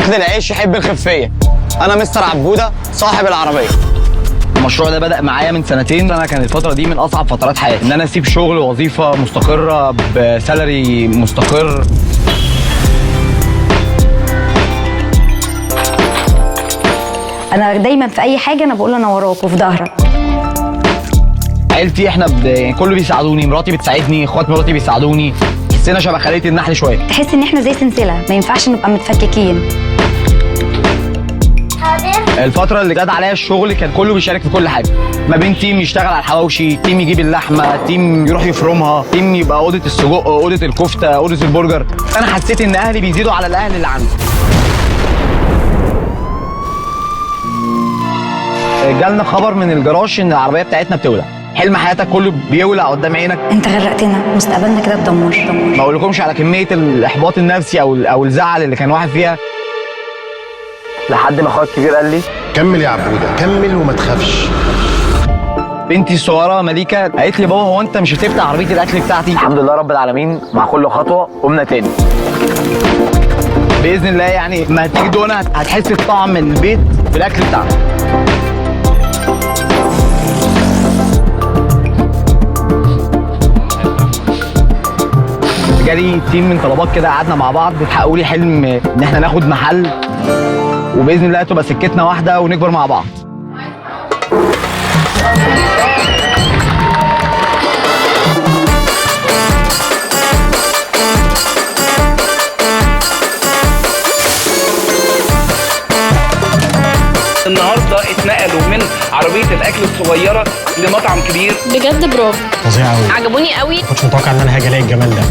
اكل العيش يحب الخفيه. انا مستر عبوده صاحب العربيه. المشروع ده بدأ معايا من سنتين. انا كان الفتره دي من اصعب فترات حياتي، ان انا اسيب شغل ووظيفه مستقره بسالري مستقر. انا دايما في اي حاجه انا بقول انا وراك وفي ظهرك. عيلتي احنا يعني كله بيساعدوني، مراتي بتساعدني، اخوات مراتي بيساعدوني. حسينا شبه خليه النحل شويه. تحس ان احنا زي سلسله، ما ينفعش نبقى متفككين. الفترة اللي جت عليا الشغل كان كله بيشارك في كل حاجة، ما بين تيم يشتغل على الحواوشي، تيم يجيب اللحمة، تيم يروح يفرمها، تيم يبقى أوضة السجق، أوضة الكفتة، أوضة البرجر. أنا حسيت إن أهلي بيزيدوا على الأهل اللي عندي. جالنا خبر من الجراج إن العربية بتاعتنا بتولع. حلم حياتك كله بيولع قدام عينك. انت غرقتنا، مستقبلنا كده اتدمر. ما اقولكمش على كمية الإحباط النفسي أو الزعل اللي كان واحد فيها، لحد ما اخويا الكبير قال لي كمل يا عبوده، كمل وما تخافش. بنتي الصغيره مليكه قالت لي بابا هو انت مش هتفتح عربيه الاكل بتاعتي؟ الحمد لله رب العالمين، مع كل خطوه قمنا تاني باذن الله. يعني ما هتيجي دونا هتحس بطعم البيت في الاكل بتاعنا. جالي تيم من طلبات كده، قعدنا مع بعض بيحققوا لي حلم ان احنا ناخد محل، وباذن الله تبقى سكتنا واحده ونكبر مع بعض. النهارده اتنقلوا من عربيه الاكل الصغيره لمطعم كبير. بجد برافو، فظيع قوي، عجبوني قوي. كنتش متوقع ان انا هاجي الاقي الجمال ده.